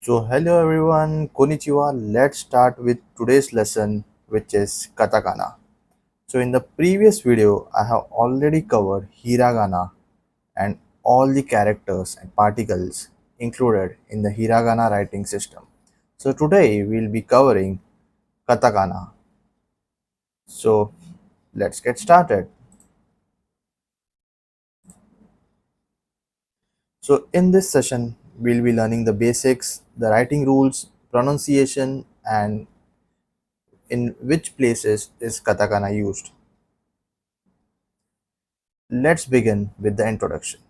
So hello everyone, konnichiwa. Let's start with today's lesson, which is katakana. So in the previous video, I have already covered hiragana and all the characters and particles included in the hiragana writing system. So today we'll be covering katakana. So let's get started. So in this session, we'll be learning the basics, the writing rules, pronunciation, and in which places is katakana used. Let's begin with the introduction.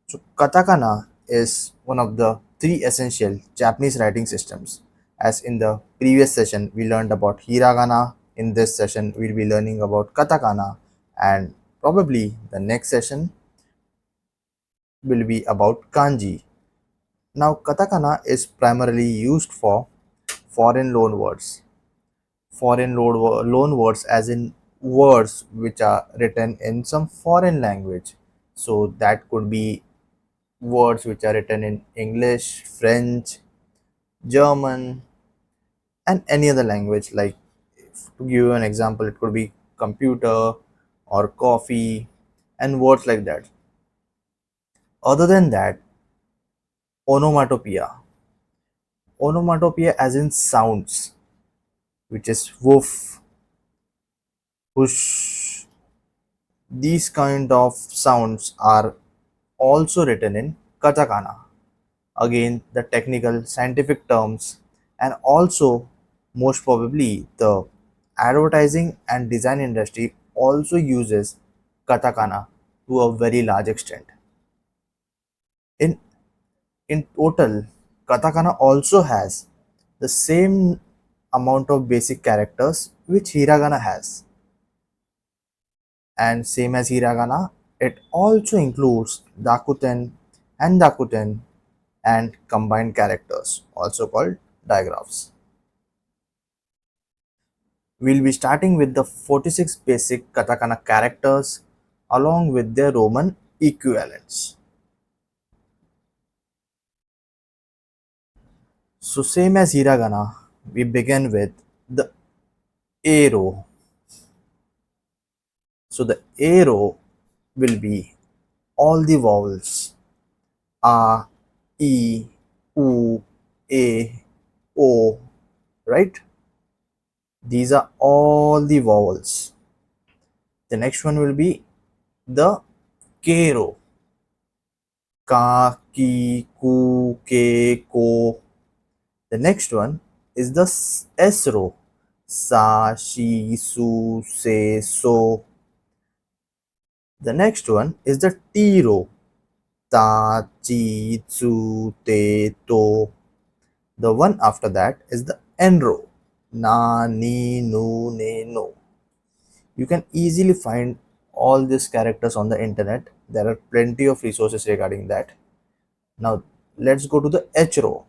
So, katakana is one of the three essential Japanese writing systems. As in the previous session, we learned about hiragana. In this session, we'll be learning about katakana, and probably the next session will be about kanji. Now, katakana is primarily used for foreign loan words. Loan words, as in words which are written in some foreign language. So, that could be words which are written in English, French, German, and any other language. Like, to give you an example, it could be computer or coffee and words like that. Other than that, onomatopoeia. Onomatopoeia, as in sounds, which is woof, whoosh. These kind of sounds are also written in katakana. Again, the technical scientific terms, and also most probably the advertising and design industry also uses katakana to a very large extent. In in total, katakana also has the same amount of basic characters which hiragana has, and same as hiragana, it also includes dakuten and dakuten and combined characters, also called digraphs. We'll be starting with the 46 basic katakana characters along with their Roman equivalents. So same as hiragana, we begin with the arrow. So the arrow will be all the vowels a, e, u, a, o, right? These are all the vowels. The next one will be the kero. Ka, ki, ku, ke, ko. The next one is the S row. Sa, shi, su, se, so. The next one is the T row. Ta, chi, tsu, te, to. The one after that is the N row. Na, ni, nu, ne, no. You can easily find all these characters on the internet. There are plenty of resources regarding that. Now let's go to the H row.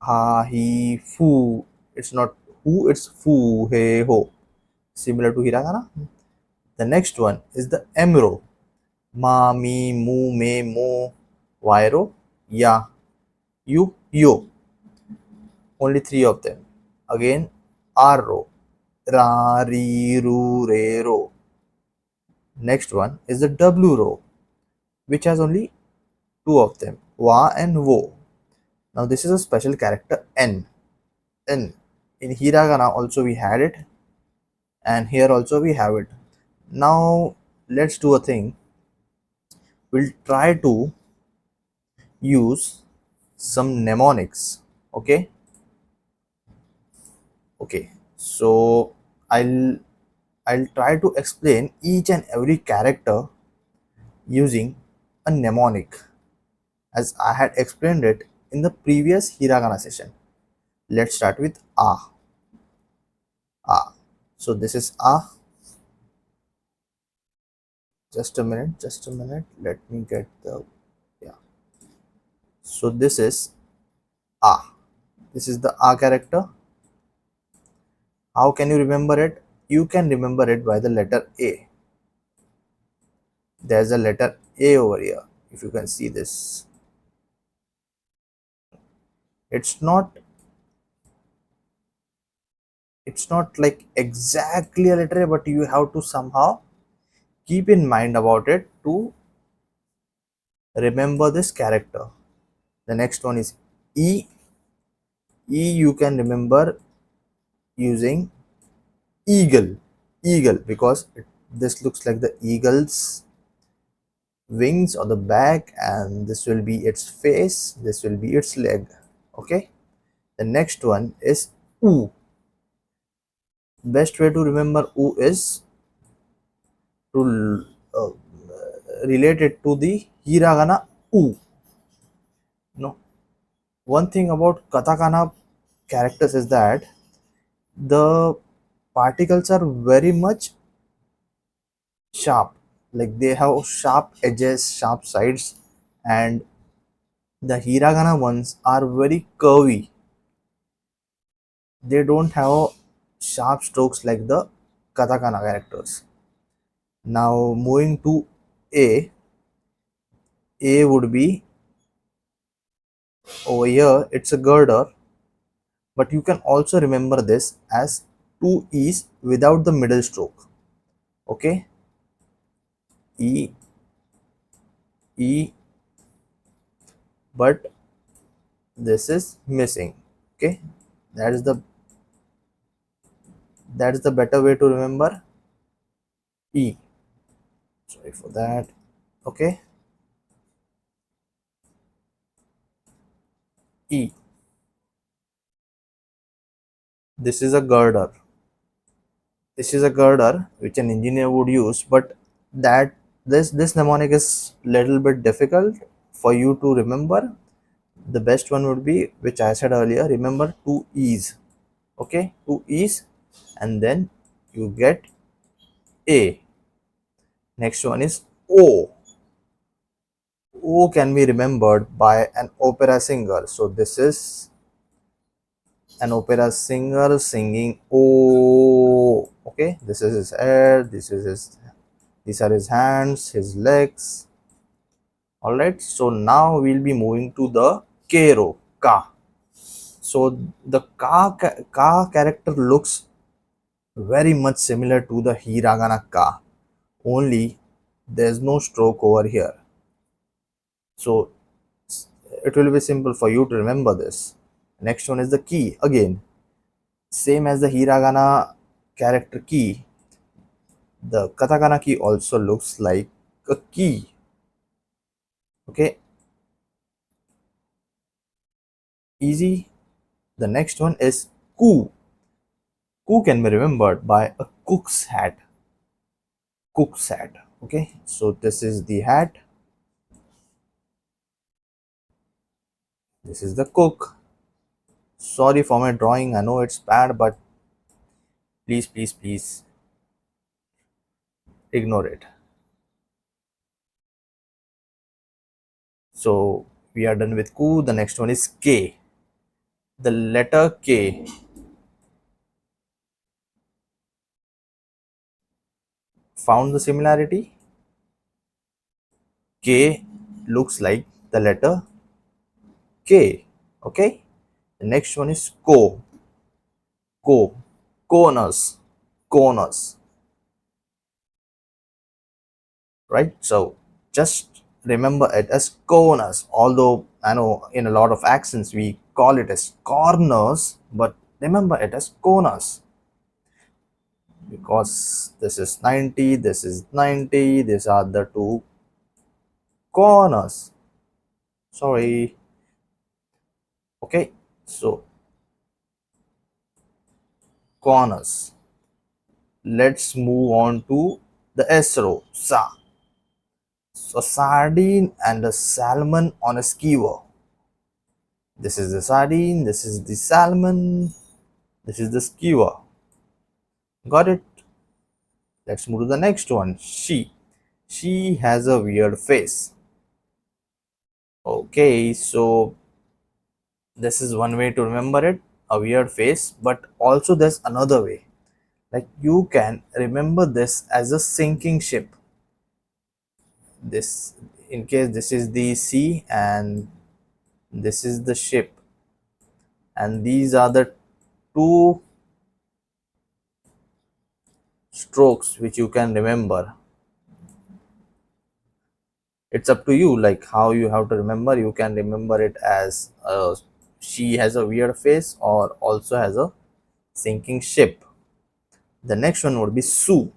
Ha, he, fu. It's not who, it's fu, he, ho. Similar to hiragana. The next one is the M row. Ma, mi, mu, me, mo. Y row. Ya, you, yo. Only three of them. Again, R row. Ra, ri, ru, re, ro. Next one is the W row, which has only two of them. Wa and wo. Now this is a special character N. N. In hiragana also we had it, and here also we have it. Now let's do a thing. We'll try to use some mnemonics. Okay, so I'll try to explain each and every character using a mnemonic, as I had explained it in the previous hiragana session. Let's start with a. So this is a. Just a minute, let me get the, yeah. So this is a. This is the a character. How can you remember it? You can remember it by the letter A. There's a letter A over here, if you can see this. It's not it's not like exactly a letter A, but you have to somehow keep in mind about it to remember this character. The next one is E. E you can remember using eagle. Eagle because this looks like the eagle's wings or the back, and this will be its face, this will be its leg. Okay. The next one is U. Best way to remember U is to relate it to the hiragana U. No, one thing about katakana characters is that the particles are very much sharp, like they have sharp edges, sharp sides, and the hiragana ones are very curvy. They don't have sharp strokes like the katakana characters. Now moving to A. A would be over here, it's a girder, but you can also remember this as two E's without the middle stroke. Okay, E, E, but this is missing. Okay, that is the better way to remember E. Sorry for that. Okay, E. This is a girder. This is a girder which an engineer would use, but that this mnemonic is little bit difficult for you to remember. The best one would be, which I said earlier, remember two E's. Okay, two E's, and then you get A. Next one is O. O can be remembered by an opera singer. So this is an opera singer singing O. Okay, this is his head, these are his hands, his legs. Alright, so now we'll be moving to the Kero, Ka. So the Ka character looks very much similar to the hiragana ka, only there's no stroke over here. So it will be simple for you to remember this. Next one is the key. Again, same as the hiragana character key, the katakana key also looks like a key. Okay, easy. The next one is ku. Ku can be remembered by a cook's hat. Cook's hat. Okay, so this is the hat, this is the cook. Sorry for my drawing, I know it's bad, but please, please, please ignore it. So we are done with ku. The next one is K. The letter K. Found the similarity? K looks like the letter K. Okay. The next one is Ko. Ko. Corners. Corners. Right? So just remember it as corners. Although I know in a lot of accents we call it as corners, but remember it as corners. Because this is 90, this is 90, these are the two corners. Sorry. Okay, so corners. Let's move on to the S row. Sa. So sardine and a salmon on a skewer. This is the sardine, this is the salmon, this is the skewer. Got it? Let's move to the next one. She. She has a weird face. Okay, so this is one way to remember it, a weird face, but also there's another way. Like you can remember this as a sinking ship. This, in case this is the sea and this is the ship. and these are the two strokes which you can remember. It's up to you, like how you have to remember. You can remember it as she has a weird face or also has a sinking ship. The next one would be Su,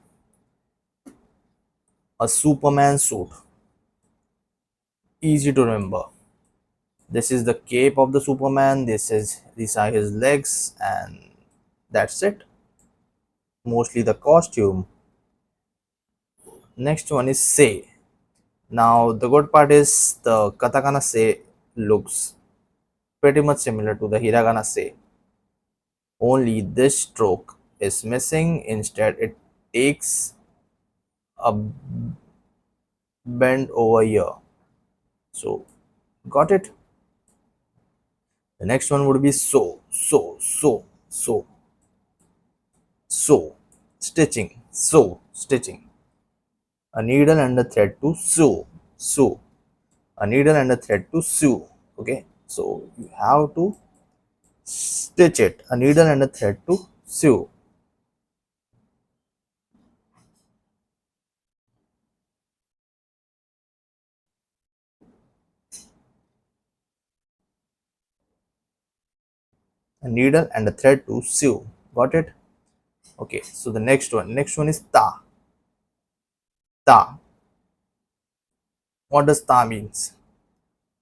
a Superman suit. Easy to remember. This is the cape of the Superman. These are his legs, and that's it. Mostly the costume. Next one is Sei. Now the good part is the katakana Sei looks pretty much similar to the hiragana Sei. Only this stroke is missing. Instead, it takes a bend over here. So, got it? The next one would be so, stitching. A needle and a thread to sew. A needle and a thread to sew. Okay, so you have to stitch it. A needle and a thread to sew. A needle and a thread to sew. Got it? Okay, so the next one is ta. What does ta means?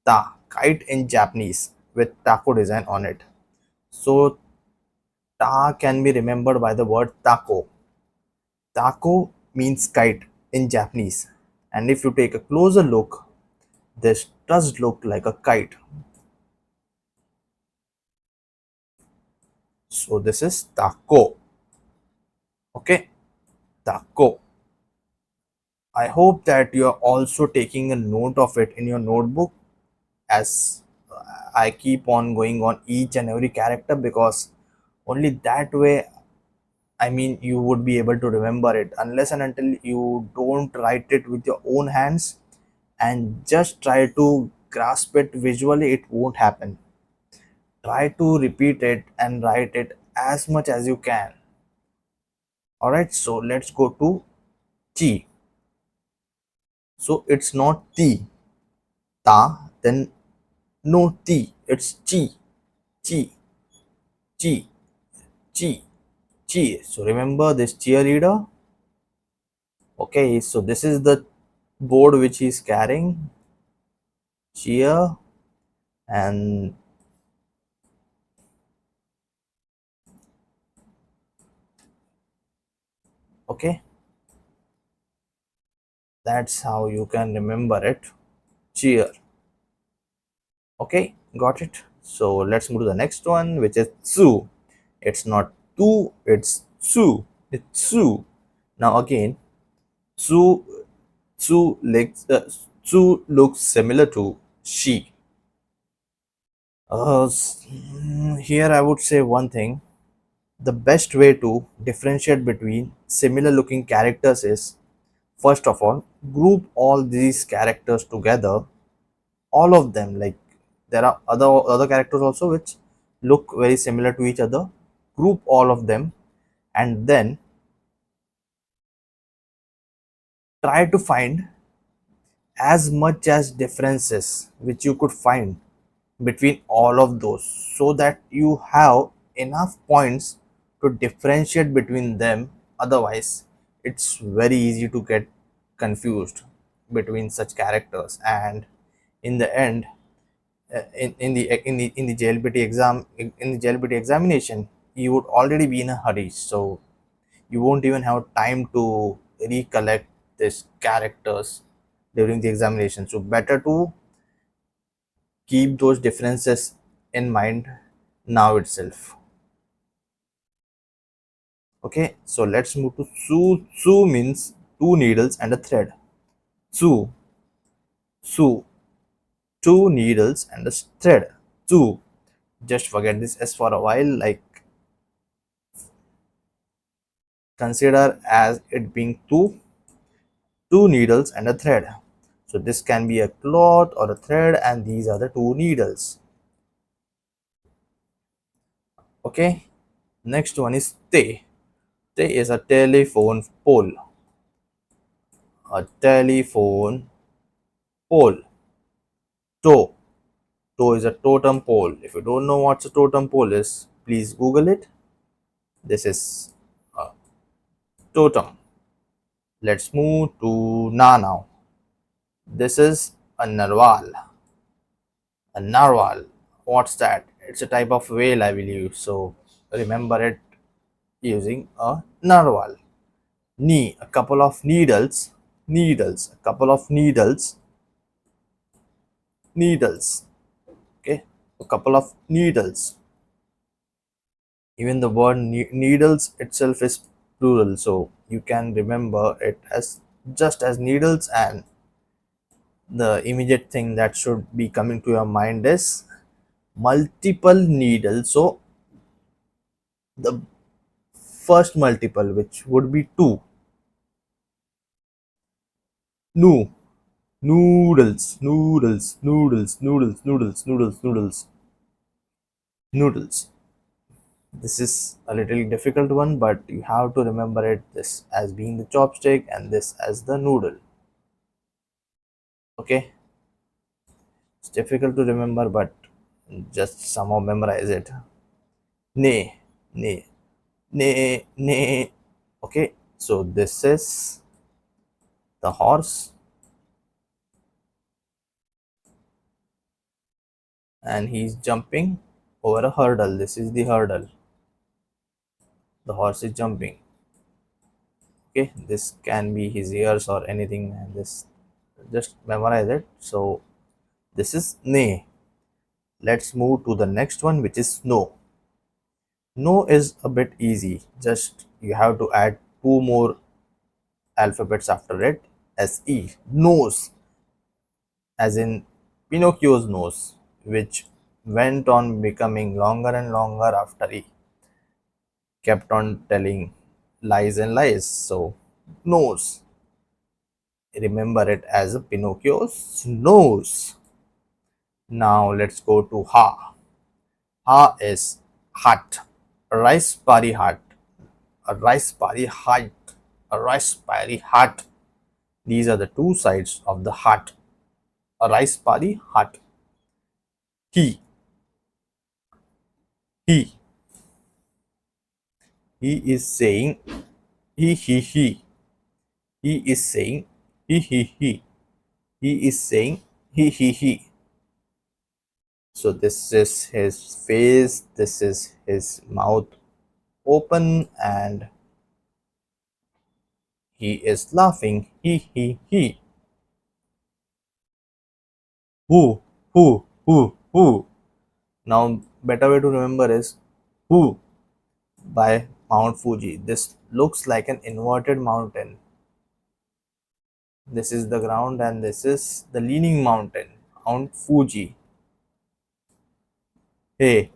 Ta, kite in Japanese with taco design on it. So ta can be remembered by the word taco. Taco means kite in Japanese. And if you take a closer look, this does look like a kite. So this is taco. Okay, taco. I hope that you are also taking a note of it in your notebook, as I keep on going on each and every character, because only that way, I mean, you would be able to remember it. Unless and until you don't write it with your own hands and just try to grasp it visually, it won't happen. Try to repeat it and write it as much as you can. Alright, so let's go to chi. So it's not ti, ta, then no ti, it's chi, chi, chi, chi, chi. So remember this cheerleader? Okay, so this is the board which he is carrying. Cheer, and okay, that's how you can remember it. Cheer. Okay, got it. So let's move to the next one, which is tsu. It's not tu, it's tsu. It's tsu. Now again, tsu tsu looks similar to she. Here I would say one thing. The best way to differentiate between similar looking characters is, first of all, group all these characters together, all of them. Like, there are other characters also which look very similar to each other. Group all of them, and then try to find as much as differences which you could find between all of those, so that you have enough points to differentiate between them. Otherwise, it's very easy to get confused between such characters, and in the end, in the JLPT examination, you would already be in a hurry, so you won't even have time to recollect these characters during the examination. So better to keep those differences in mind now itself. Okay, so let's move to Su. Su means two needles and a thread. Su, Su, two needles and a thread. Su. Just forget this S for a while, like consider as it being two needles and a thread. So this can be a cloth or a thread, and these are the two needles. Okay, next one is te. Te is a telephone pole. A telephone pole. To. To is a totem pole. If you don't know what a totem pole is, please Google it. This is a totem. Let's move to na now. This is a narwhal. A narwhal. What's that? It's a type of whale, I believe. So remember it using a narwhal. Knee, a couple of needles. Needles, a couple of needles. Needles. Okay, a couple of needles. Even the word needles itself is plural, so you can remember it as just as needles, and the immediate thing that should be coming to your mind is multiple needles. So the first multiple, which would be two. No. Noodles, noodles, noodles, noodles, noodles, noodles, noodles, noodles. This is a little difficult one, but you have to remember it this as being the chopstick and this as the noodle. Okay, it's difficult to remember, but just somehow memorize it. Nay, nay, nay, nay. Okay, so this is the horse, and he's jumping over a hurdle. This is the hurdle. The horse is jumping. Okay, this can be his ears or anything, and this just memorize it. So this is nay. Let's move to the next one, which is no. No is a bit easy. Just you have to add two more alphabets after it. Se. Nose, as in Pinocchio's nose, which went on becoming longer and longer after he kept on telling lies and lies. So, nose. Remember it as Pinocchio's nose. Now let's go to ha. Ha is hut. Rice pari hut. A rice pari hut. A rice pari hut. These are the two sides of the hut. A rice pari hut. He he is saying he. He is saying he. He is saying he. So this is his face, this is his mouth open, and he is laughing. He. Who. Now better way to remember is who by Mount Fuji. This looks like an inverted mountain. This is the ground and this is the leaning mountain, Mount Fuji. Hey,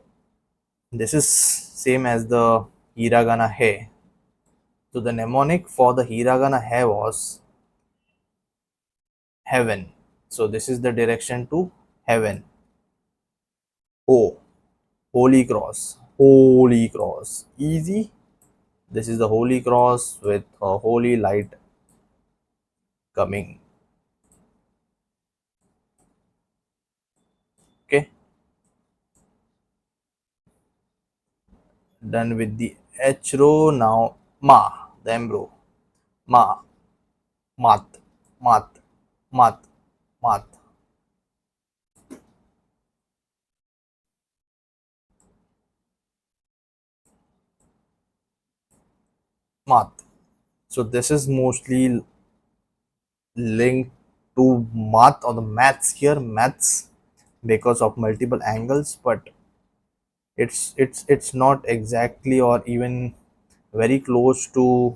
this is same as the Hiragana He. So the mnemonic for the Hiragana He was heaven. So this is the direction to heaven. O, Holy Cross. Holy Cross. Easy. This is the Holy Cross with a holy light coming. Okay. Done with the H row. Now Ma, the M row. Ma, Mat, Mat, Mat, Mat, Mat. So this is mostly linked to math or the maths here, maths, because of multiple angles, but it's not exactly or even very close to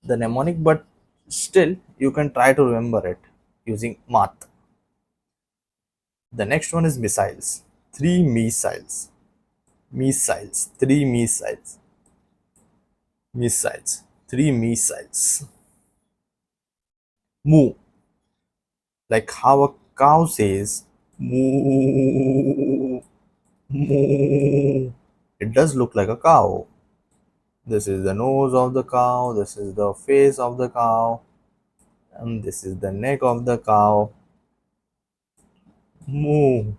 the mnemonic, but still you can try to remember it using math. The next one is missiles. Three missiles. Missiles. Three missiles. Missiles. Three missiles. Moo. Like how a cow says moo, moo. It does look like a cow. This is the nose of the cow, this is the face of the cow, and this is the neck of the cow. Moo,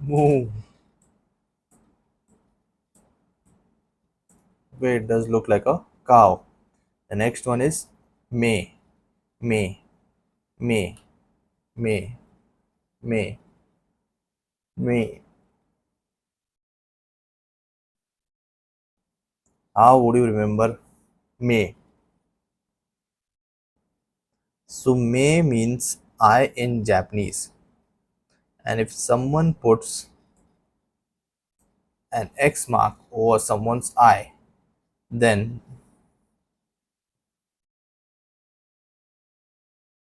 moo. Okay, it does look like a cow. The next one is may, may, may, may, may, may. How would you remember may? So may means I in Japanese. And if someone puts an X mark over someone's eye, then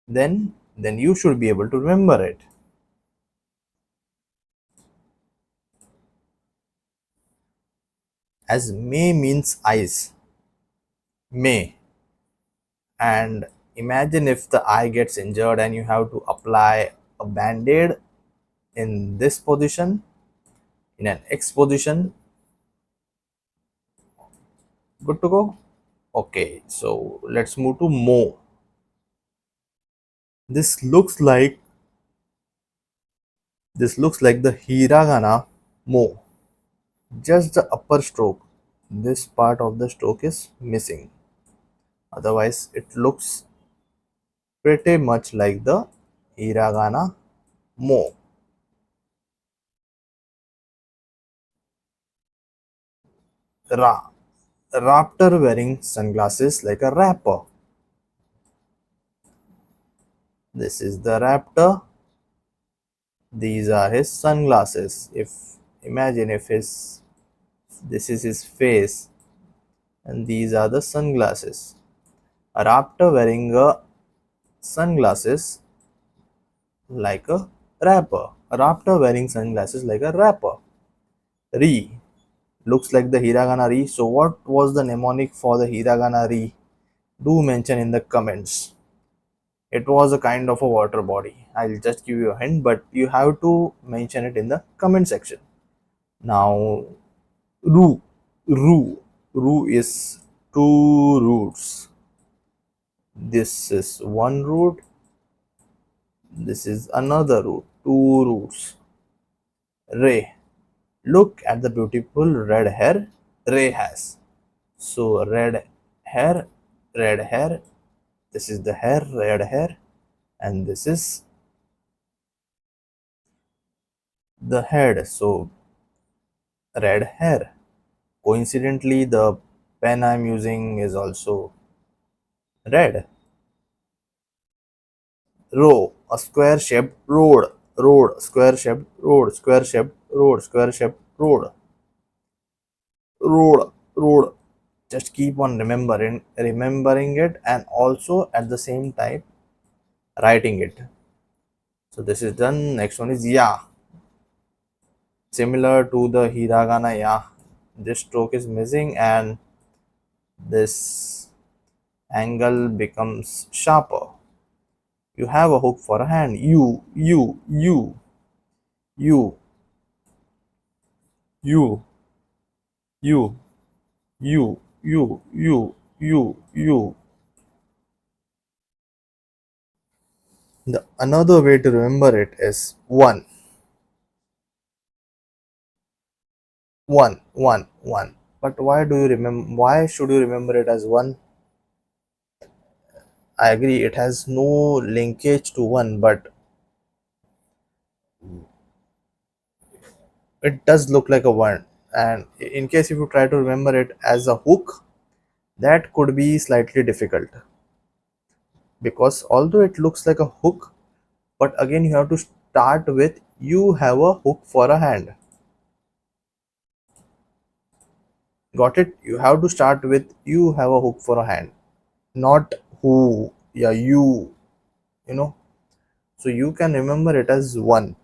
then you should be able to remember it. As may means eyes. May. And imagine if the eye gets injured and you have to apply a band-aid in this position, in an X position. Good to go? Okay, so let's move to mo. This looks like the hiragana mo. Just the upper stroke. This part of the stroke is missing. Otherwise, it looks pretty much like the hiragana mo. Ra. Raptor wearing sunglasses like a rapper. This is the raptor. These are his sunglasses. If imagine if his this is his face and these are the sunglasses. A raptor wearing a sunglasses like a rapper. A raptor wearing sunglasses like a rapper. Re looks like the hiragana re. So what was the mnemonic for the hiragana re? Do mention in the comments. It was a kind of a water body. I'll just give you a hint, but you have to mention it in the comment section. Now, ru, ru is two roots. This is one root. This is another root. Two roots. Ray. Look at the beautiful red hair Ray has. So hair, red hair. This is the hair, red hair, and this is the head. So red hair. Coincidentally, the pen I'm using is also red. Row, a square shaped road. Road, square shaped road, square shaped road, square shaped road. Road. Just keep on remembering it, and also at the same time writing it. So this is done. Next one is ya. Similar to the hiragana ya. This stroke is missing and this angle becomes sharper. You have a hook for a hand. You, you, you, you. The another way to remember it is one. But why do you remember? Why should you remember it as one? I agree, it has no linkage to one, but it does look like a one. And in case if you try to remember it as a hook, that could be slightly difficult, because although it looks like a hook, but again you have to start with you have a hook for a hand. Got it? You have to start with you have a hook for a hand, not who. Yeah, you know. So you can remember it as one.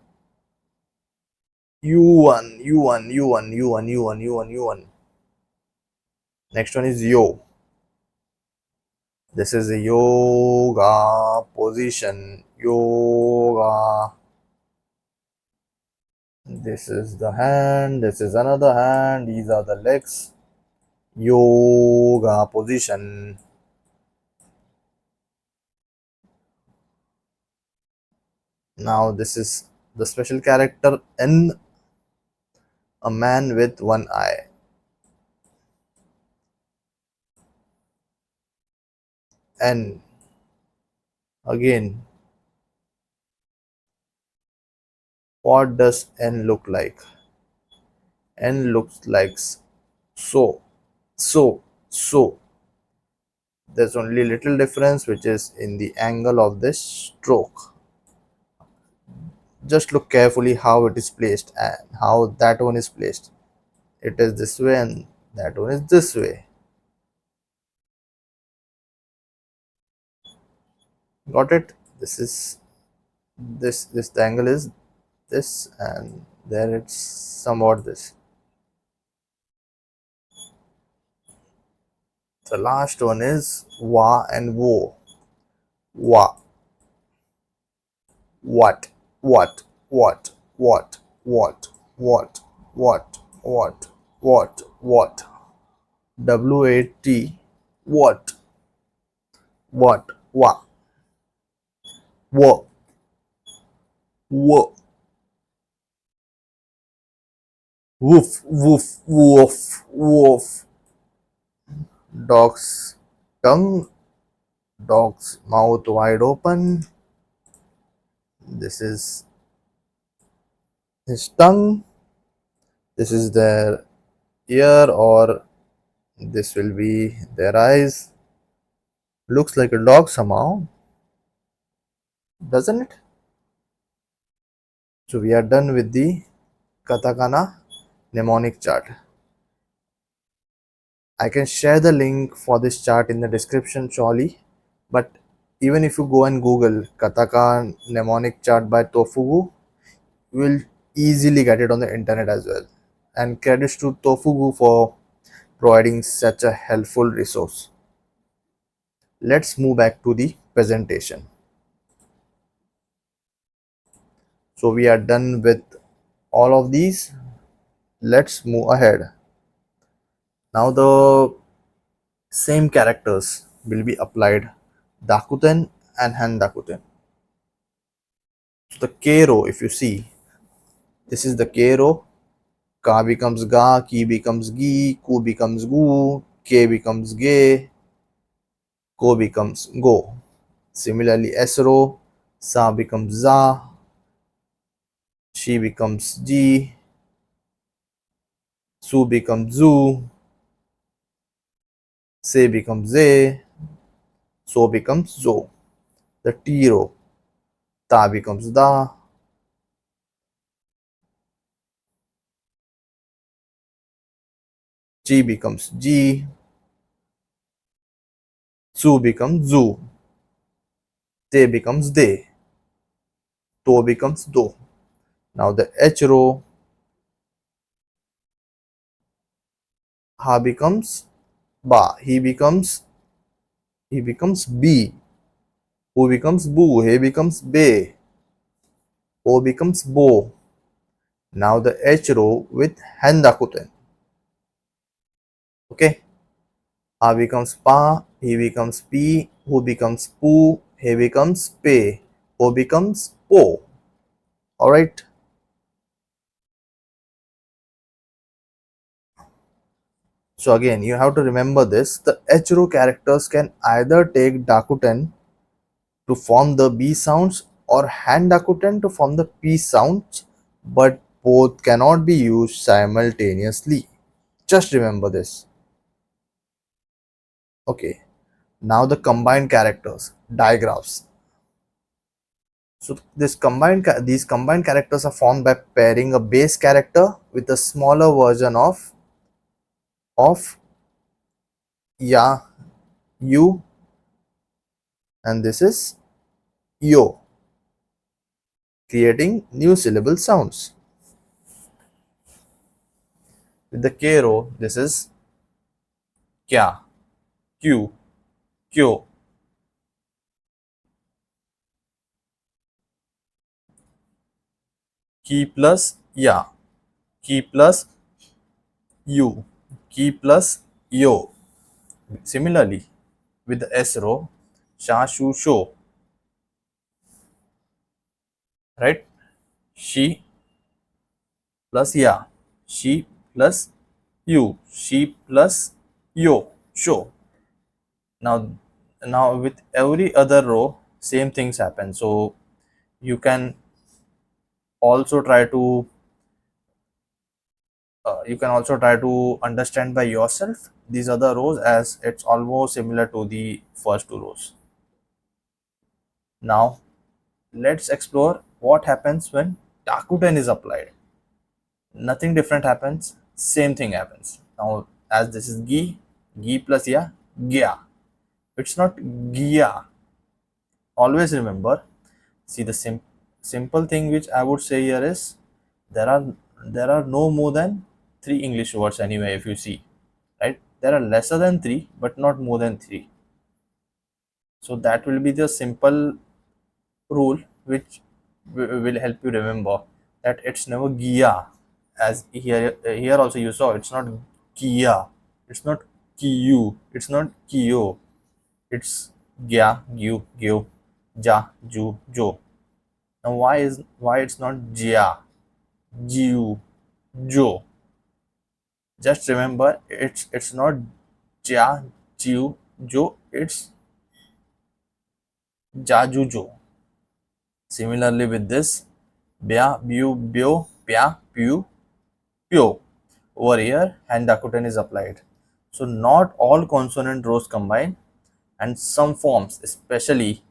You one. Next one is yo. This is a yoga position. Yoga. This is the hand, this is another hand, these are the legs. Yoga position. Now this is the special character N, a man with one eye. N again. What does N look like? N looks like so, so, so. There's only little difference, which is in the angle of this stroke. Just look carefully how it is placed and how that one is placed. It is this way and that one is this way. Got it? This is this the angle is this, and there it's somewhat this. The last one is wa and wo. Wa, what, what, what, what, what, what, what, what, what. W-A-T, what, wa, wo, wo, woof, woof, woof, woof. Dog's tongue, dog's mouth wide open. This is his tongue. This is their ear, or this will be their eyes. Looks like a dog somehow, doesn't it? So we are done with the katakana mnemonic chart. I can share the link for this chart in the description surely, but even if you go and Google katakana mnemonic chart by Tofugu, you will easily get it on the internet as well. And credits to Tofugu for providing such a helpful resource. Let's move back to the presentation. So we are done with all of these. Let's move ahead. Now the same characters will be applied Dakuten and handakuten. So the K row, if you see, this is the K row. Ka becomes ga, ki becomes gi, ku becomes gu, k becomes ge, ko becomes go. Similarly, S row, sa becomes za, she becomes ji, su becomes zu, se becomes ze, so becomes zo. The T row, ta becomes da, ji becomes ji, su becomes zu, te becomes de, to becomes do. Now the H row, ha becomes ba, he becomes b, who becomes boo, he becomes be, o becomes bo. Now the H row with handakuten. Okay, ha becomes pa, he becomes p, who becomes poo, he becomes pe, o becomes po. All right. So again, you have to remember this. The H row characters can either take Dakuten to form the B sounds or handakuten to form the P sounds, but both cannot be used simultaneously. Just remember this. Okay. Now the combined characters, digraphs. So these combined characters are formed by pairing a base character with a smaller version of ya, you, and this is yo, creating new syllable sounds. With the K row, this is kya, kyu, kyo. Ki plus ya, ki plus you, ki plus yo. Similarly, with the S row, sha, shu, sho, right? She plus ya, she plus you, she plus yo, sho. Now, with every other row, same things happen. So you can also try to understand by yourself these other rows, as it's almost similar to the first two rows. Now let's explore what happens when Dakuten is applied. Nothing different happens, same thing happens. Now, as this is gi plus ya, gya. It's not gya. Always remember, see the simple thing which I would say here is, there are no more than three English words anyway. If you see, right, there are lesser than three, but not more than three. So that will be the simple rule which will help you remember that it's never Gia. As here also you saw, it's not Gia, it's not Kiyu, it's not Kiyo, it's Gya, Gyu, Gyo, Ja, Ju, Jo. Now why it's not Jia, Jiu, Jo? Just remember, it's not Jia, Jiu, Jo, it's Ja, Ju, Jo. Similarly with this, Bya, Byu, Byo, Pya, Pyu, Pyo. Over here, handakuten is applied. So not all consonant rows combine, and some forms, especially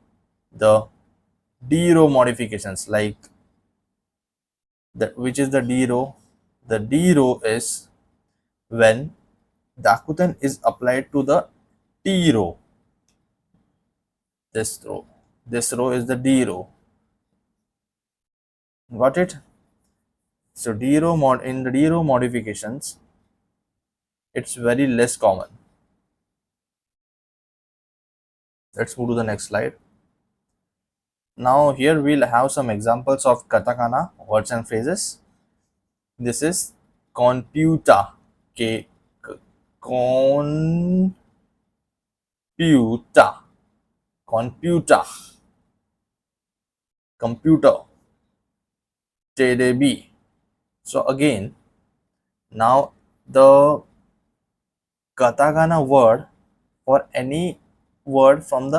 the D row modifications, like which is the D row? The D row is when Dakuten is applied to the T row. This row. This row is the D row. Got it? So D row in the D row modifications, it's very less common. Let's move to the next slide. Now here we'll have some examples of katakana words and phrases. This is computer. K computer. Computer. Computer. JDB. So again, now the katakana word for any word from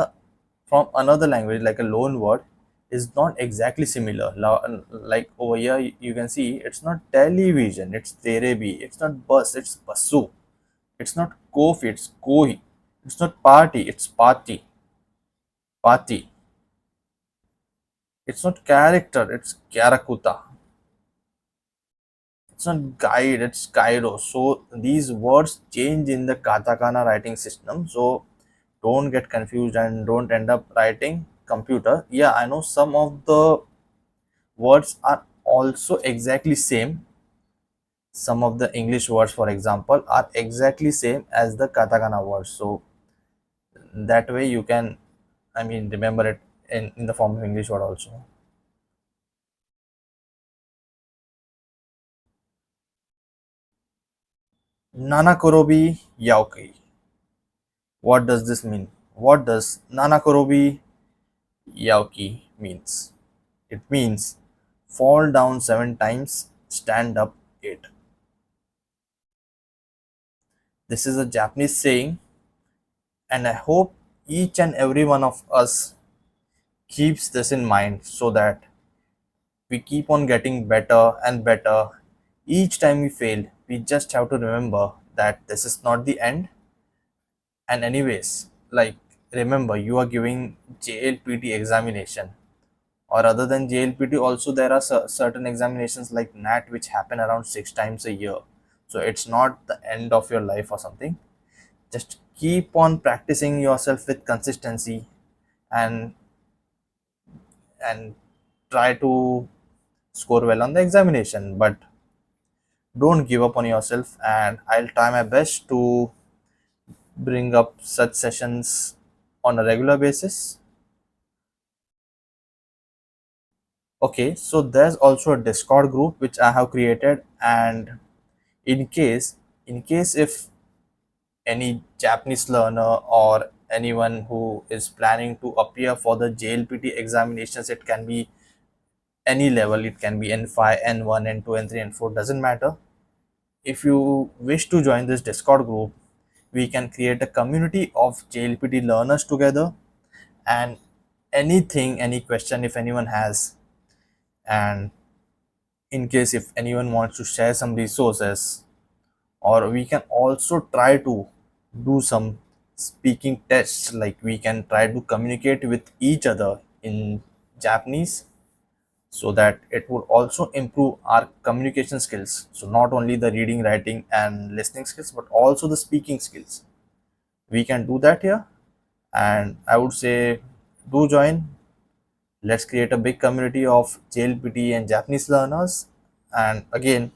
another language, like a loan word, is not exactly similar. Like over here you can see, it's not television, it's terebi. It's not bus, it's basu. It's not coffee, it's kohi. It's not party, it's party. It's not character, it's karakuta. It's not guide, it's kairo. So these words change in the katakana writing system. So don't get confused and don't end up writing computer. Yeah, I know some of the words are also exactly same. Some of the English words, for example, are exactly same as the katakana words. So that way you can, I mean, remember it in the form of English word also. Nanakorobi Yaoki. What does this mean? What does Nanakorobi Yaoki means? It means fall down 7 times, stand up 8. This is a Japanese saying, and I hope each and every one of us keeps this in mind, so that we keep on getting better and better. Each time we fail, we just have to remember that this is not the end. And anyways, like, remember, you are giving JLPT examination, or other than JLPT also there are certain examinations like NAT which happen around 6 times a year. So it's not the end of your life or something. Just keep on practicing yourself with consistency, and and try to score well on the examination. But don't give up on yourself, and I'll try my best to bring up such sessions on a regular basis. Okay, so there's also a Discord group which I have created, and in case if any Japanese learner or anyone who is planning to appear for the JLPT examinations, it can be any level, it can be N5, N1, N2, N3, N4, doesn't matter. If you wish to join this Discord group, we can create a community of JLPT learners together, and anything, any question if anyone has, and in case if anyone wants to share some resources, or we can also try to do some speaking tests, like we can try to communicate with each other in Japanese, so that it would also improve our communication skills. So not only the reading, writing and listening skills, but also the speaking skills. We can do that here, and I would say do join. Let's create a big community of JLPT and Japanese learners. And again,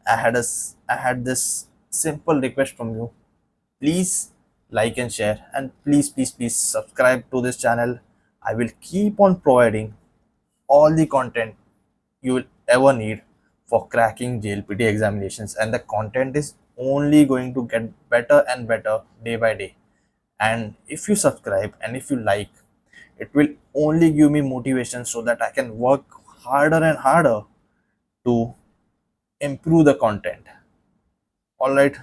I had this simple request from you. Please like and share, and please subscribe to this channel. I will keep on providing all the content you will ever need for cracking JLPT examinations, and the content is only going to get better and better day by day. And if you subscribe and if you like, it will only give me motivation so that I can work harder and harder to improve the content. All right,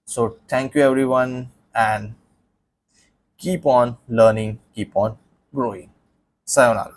so thank you everyone, and keep on learning, keep on growing. Sayonara.